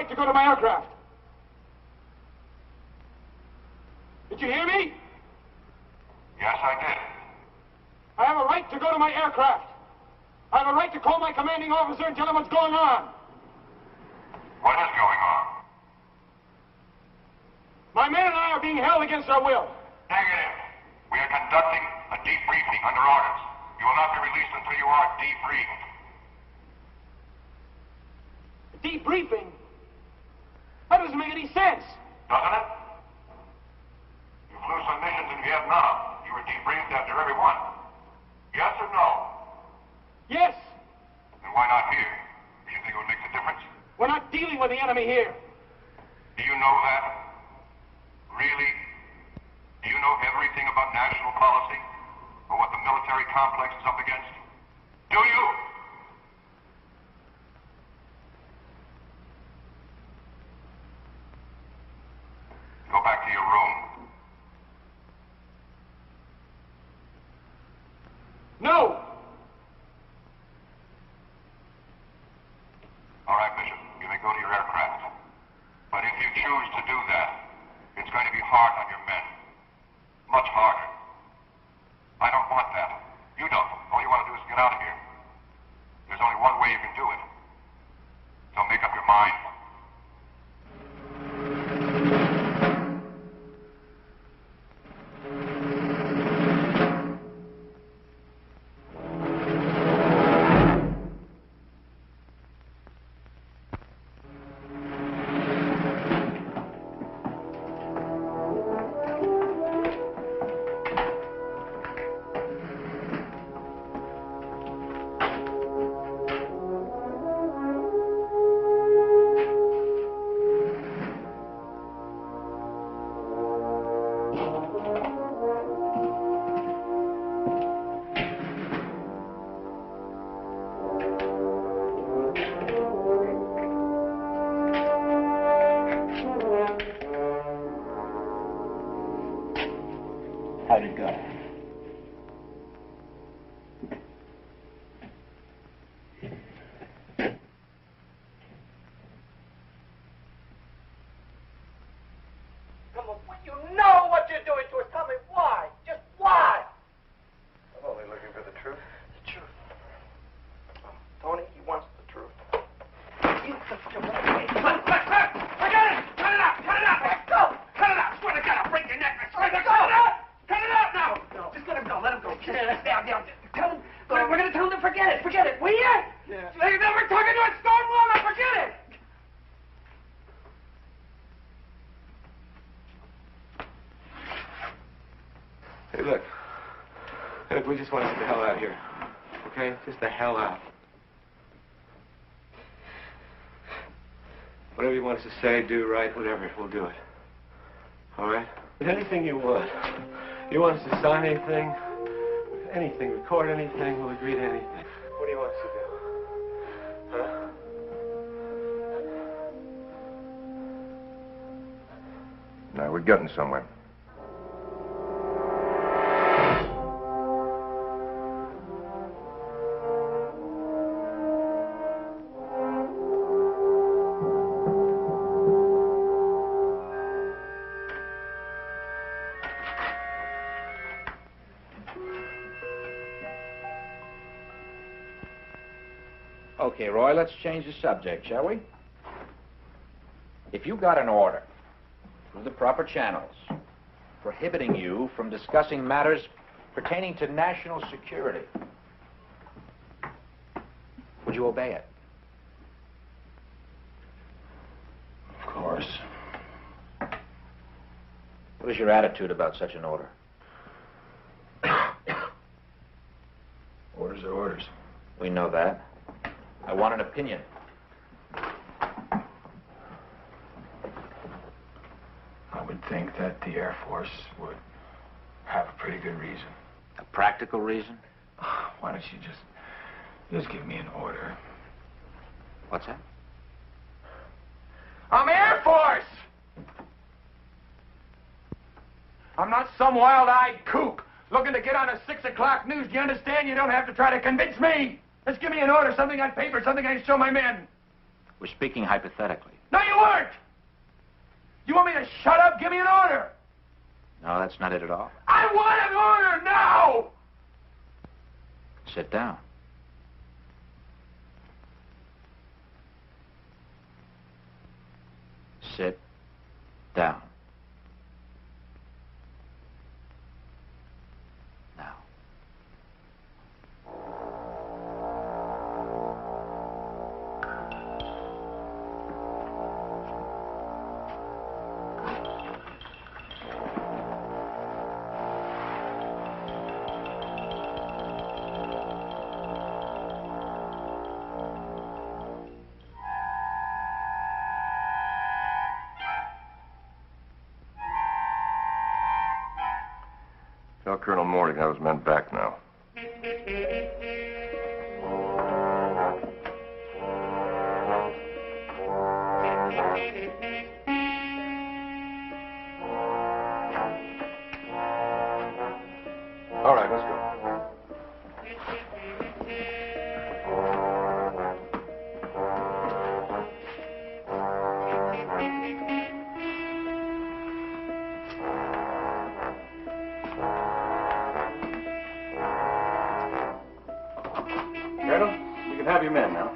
To go to my aircraft. Did you hear me? Yes, I did. I have a right to go to my aircraft. I have a right to call my commanding officer and tell him what's going on. What is going on? My men and I are being held against our will. Negative. We are conducting a debriefing under orders. You will not be released until you are debriefed. Debriefing? That doesn't make any sense. Doesn't it? You flew some missions in Vietnam. You were debriefed after every one. Yes or no? Yes. Then why not here? Do you think it would make a difference? We're not dealing with the enemy here. Do you know that? Really? Do you know everything about national policy? Or what the military complex is up against? Do you? Go back to your room. No! All right, Bishop. You may go to your aircraft. But if you choose to do that, it's going to be hard on your men. Much harder. I don't want that. You don't. All you want to do is get out of here. There's only one way you can do it. So make up your mind. How'd it go? Come on, you know what you're doing to us. Tell me why. Just why? I'm only looking for the truth. The truth. Tony, he wants the truth. Forget it! Cut it out! Cut it out! Let go! Cut it out! I swear to God, I'll break your neck. I swear to God! Cut it out now! No. Just let him go. Let him go. Down. Tell him. We're going to tell him to forget it. Forget it. Will you? Yeah. They're never talking to a stone wall. Now forget it. Hey, look. Look, we just want to get the hell out of here. Okay? Just the hell out. Whatever you want us to say, do, write, whatever, we'll do it. All right? Anything you want. You want us to sign anything? Anything, record anything, we'll agree to anything. What do you want us to do? Huh? Now, we're getting somewhere. Okay, Roy, let's change the subject, shall we? If you got an order through the proper channels prohibiting you from discussing matters pertaining to national security, would you obey it? Of course. What is your attitude about such an order? Orders are orders. We know that. I want an opinion. I would think that the Air Force would have a pretty good reason. A practical reason? Why don't you just give me an order? What's that? I'm Air Force! I'm not some wild-eyed kook looking to get on a 6 o'clock news. Do you understand? You don't have to try to convince me. Just give me an order, something on paper, something I can show my men. We're speaking hypothetically. No, you weren't! You want me to shut up? Give me an order! No, that's not it at all. I want an order now! Sit down. Sit down. Now. Tell Colonel Morgan I was men back now. All right, let's go. Colonel, you can have your men now.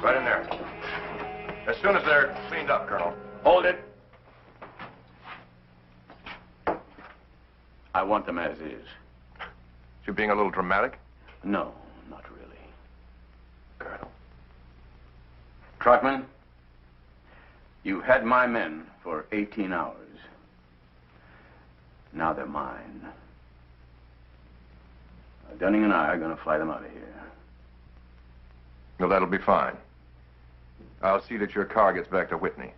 Right in there. As soon as they're cleaned up, Colonel. Hold it. I want them as is. You're being a little dramatic? No, not really. Colonel. Trotman, you had my men for 18 hours. Now they're mine. Dunning and I are going to fly them out of here. Well, that'll be fine. I'll see that your car gets back to Whitney.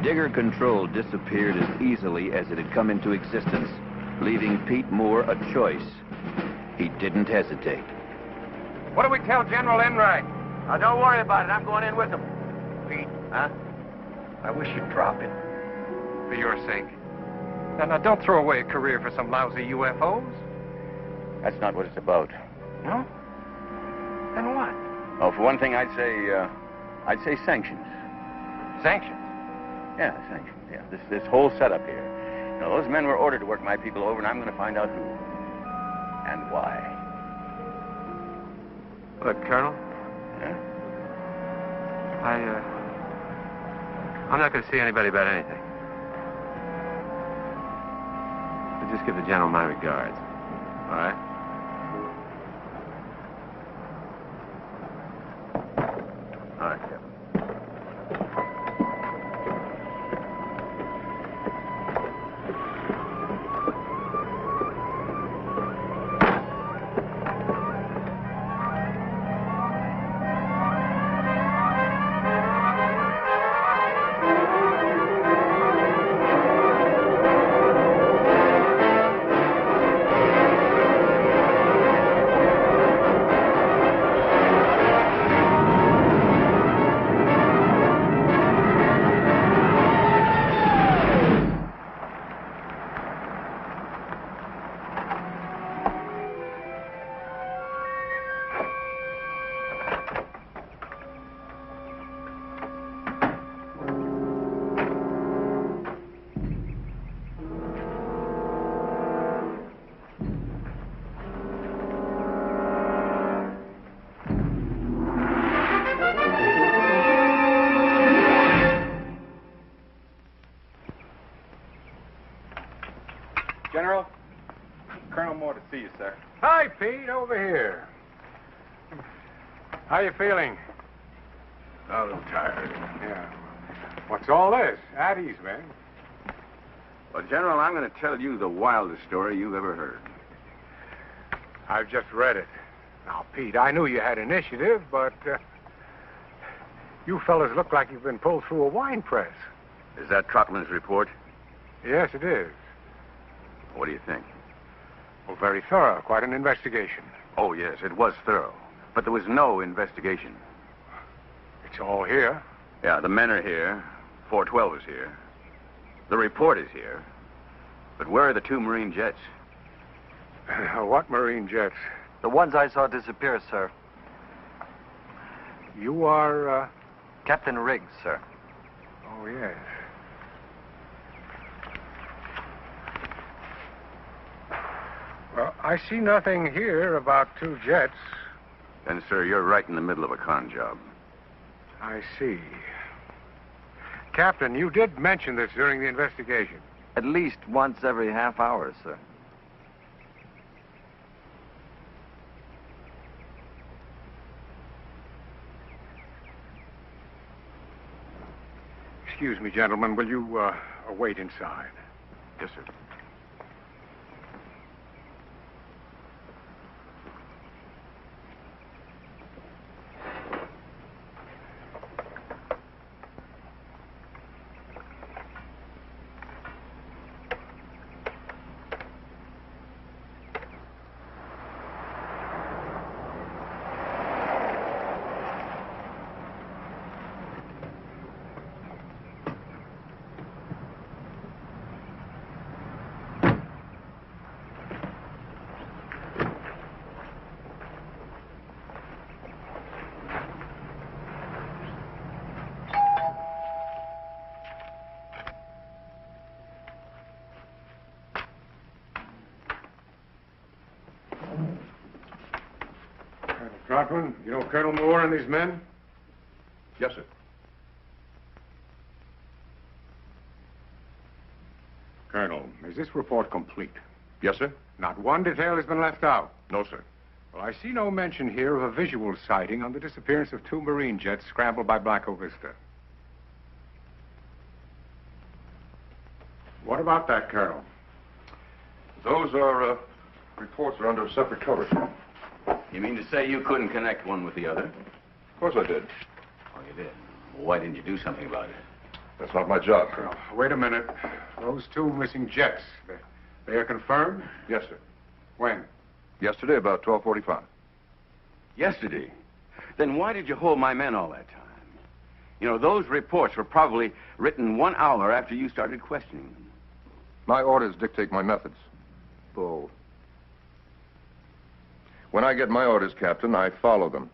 Digger Control disappeared as easily as it had come into existence, leaving Pete Moore a choice. He didn't hesitate. What do we tell General Enright? Now, don't worry about it. I'm going in with them. Pete, Huh? I wish you'd drop it. For your sake. Now, don't throw away a career for some lousy UFOs. That's not what it's about. No? Then what? Oh, for one thing, I'd say sanctions. Sanctions? Yeah, sanctions, yeah. This whole setup here. You know, those men were ordered to work my people over, and I'm going to find out who. And why. Look, Colonel. Yeah? I'm not going to see anybody about anything. But just give the general my regards. All right? All right, Captain. General, Colonel Moore to see you, sir. Hi, Pete, over here. How you feeling? A little tired. Yeah. What's all this? At ease, man. Well, General, I'm going to tell you the wildest story you've ever heard. I've just read it. Now, Pete, I knew you had initiative, but you fellas look like you've been pulled through a wine press. Is that Trotman's report? Yes, it is. What do you think? Well, very thorough. Quite an investigation. Oh, yes, it was thorough. But there was no investigation. It's all here. Yeah, the men are here. 412 is here. The report is here. But where are the 2 Marine jets? What Marine jets? The ones I saw disappear, sir. You are, Captain Riggs, sir. Oh, yes. Well, I see nothing here about 2 jets. Then, sir, you're right in the middle of a con job. I see. Captain, you did mention this during the investigation. At least once every half hour, sir. Excuse me, gentlemen. Will you wait inside? Yes, sir. Trotman, you know Colonel Moore and these men? Yes, sir. Colonel, is this report complete? Yes, sir. Not one detail has been left out. No, sir. Well, I see no mention here of a visual sighting on the disappearance of 2 Marine jets scrambled by Blanco Vista. What about that, Colonel? Those are, reports are under separate cover, sir. You mean to say you couldn't connect one with the other? Of course I did. Oh, you did? Well, why didn't you do something about it? That's not my job, Colonel. Wait a minute. Those 2 missing jets, they are confirmed? Yes, sir. When? Yesterday, about 12:45. Yesterday? Then why did you hold my men all that time? You know, those reports were probably written 1 hour after you started questioning them. My orders dictate my methods. Bull. When I get my orders, Captain, I follow them.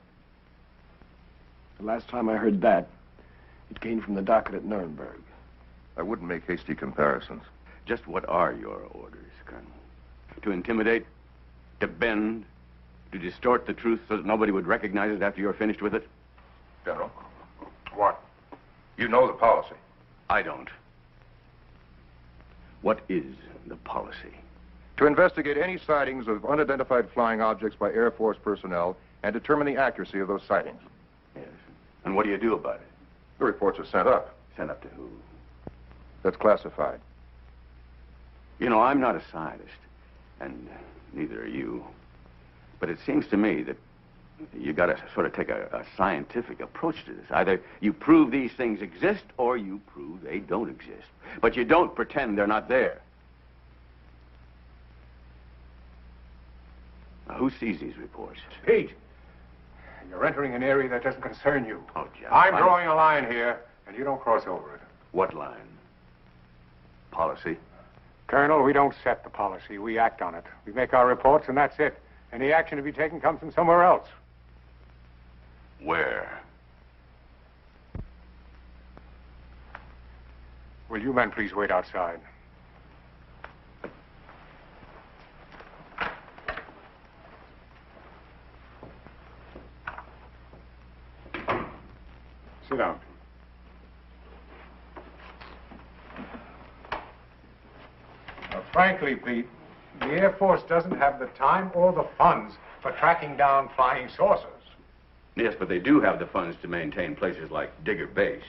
The last time I heard that, It came from the docket at Nuremberg. I wouldn't make hasty comparisons. Just what are your orders, Colonel? To intimidate? To bend? To distort the truth so that nobody would recognize it after you're finished with it? General. What? You know the policy. I don't. What is the policy? To investigate any sightings of unidentified flying objects by Air Force personnel and determine the accuracy of those sightings. Yes. And what do you do about it? The reports are sent up. Sent up to who? That's classified. You know, I'm not a scientist, and neither are you. But it seems to me that you got to sort of take a scientific approach to this. Either you prove these things exist, or you prove they don't exist. But you don't pretend they're not there. Now, who sees these reports? Pete, you're entering an area that doesn't concern you. Oh, Jeff. I'm drawing a line here, and you don't cross over it. What line? Policy? Colonel, we don't set the policy. We act on it. We make our reports, and that's it. Any action to be taken comes from somewhere else. Where? Will you men please wait outside? Sit down. Now, frankly, Pete, the Air Force doesn't have the time or the funds for tracking down flying saucers. Yes, but they do have the funds to maintain places like Digger Base.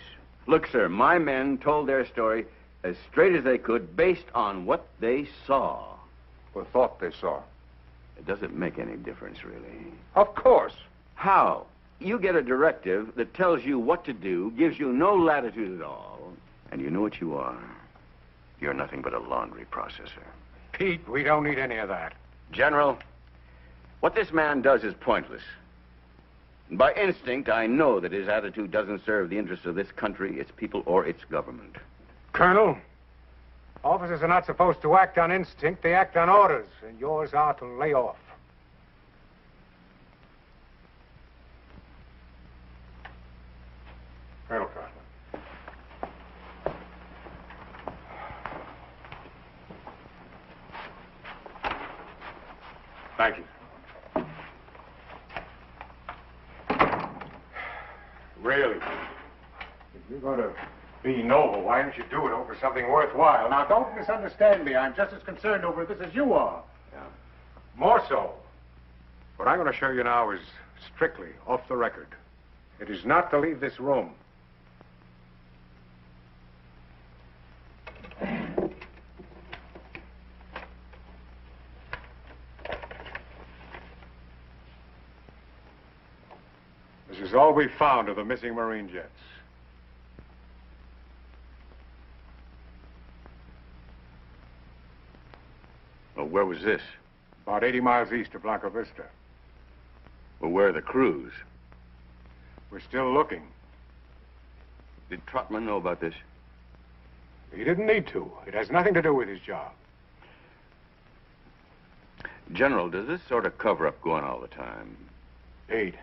Look, sir, my men told their story as straight as they could based on what they saw. Or thought they saw. It doesn't make any difference, really. Of course. How? You get a directive that tells you what to do, gives you no latitude at all, and you know what you are. You're nothing but a laundry processor. Pete, we don't need any of that. General, what this man does is pointless. By instinct, I know that his attitude doesn't serve the interests of this country, its people, or its government. Colonel, officers are not supposed to act on instinct. They act on orders, and yours are to lay off. Colonel Carter. Thank you. Really? If you're going to be noble, why don't you do it over something worthwhile? Now, don't misunderstand me. I'm just as concerned over this as you are. Yeah. More so. What I'm going to show you now is strictly off the record. It is not to leave this room. This is all we found of the missing Marine jets. Well, where was this? About 80 miles east of Blanco Vista. Well, where are the crews? We're still looking. Did Trotman know about this? He didn't need to. It has nothing to do with his job. General, does this sort of cover-up go on all the time? Pete,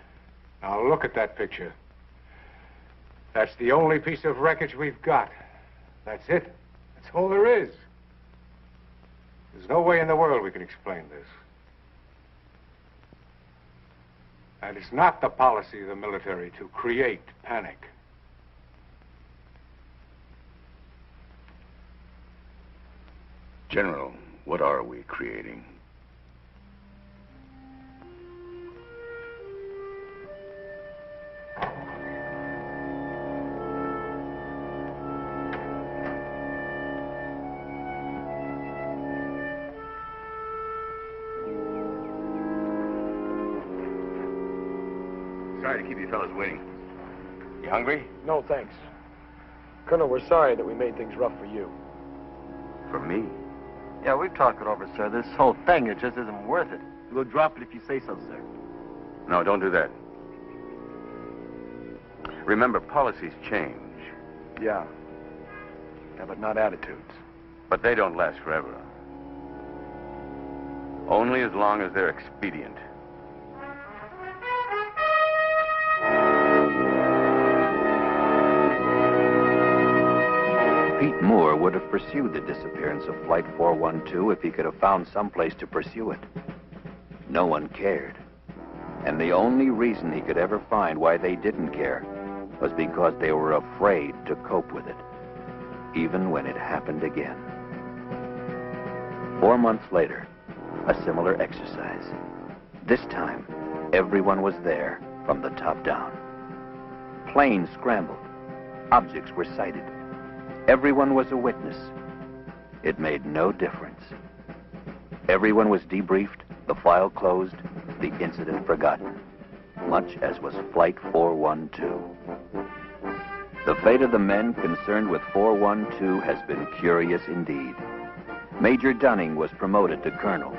now look at that picture. That's the only piece of wreckage we've got. That's it. That's all there is. There's no way in the world we can explain this. And it's not the policy of the military to create panic. General, what are we creating? Sorry to keep you fellas waiting. You hungry? No, thanks. Colonel, we're sorry that we made things rough for you. For me? Yeah, we've talked it over, sir. This whole thing, it just isn't worth it. We'll drop it if you say so, sir. No, don't do that. Remember, policies change. Yeah. Yeah, but not attitudes. But they don't last forever. Only as long as they're expedient. Pete Moore would have pursued the disappearance of Flight 412 if he could have found some place to pursue it. No one cared. And the only reason he could ever find why they didn't care was because they were afraid to cope with it, even when it happened again. 4 months later, a similar exercise. This time, everyone was there from the top down. Planes scrambled. Objects were sighted. Everyone was a witness. It made no difference. Everyone was debriefed, the file closed, the incident forgotten, much as was Flight 412. The fate of the men concerned with 412 has been curious indeed. Major Dunning was promoted to colonel.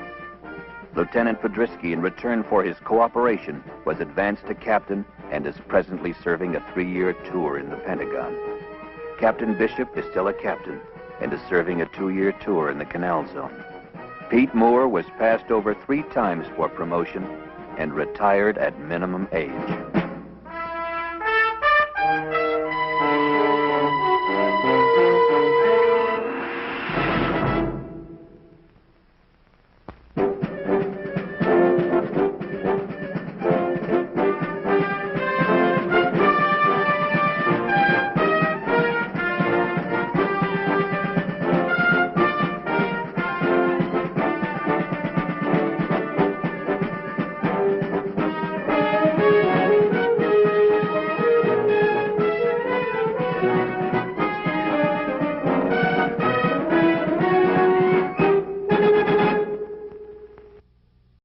Lieutenant Podrisky, in return for his cooperation, was advanced to captain and is presently serving a 3-year tour in the Pentagon. Captain Bishop is still a captain and is serving a 2-year tour in the Canal Zone. Pete Moore was passed over 3 times for promotion and retired at minimum age.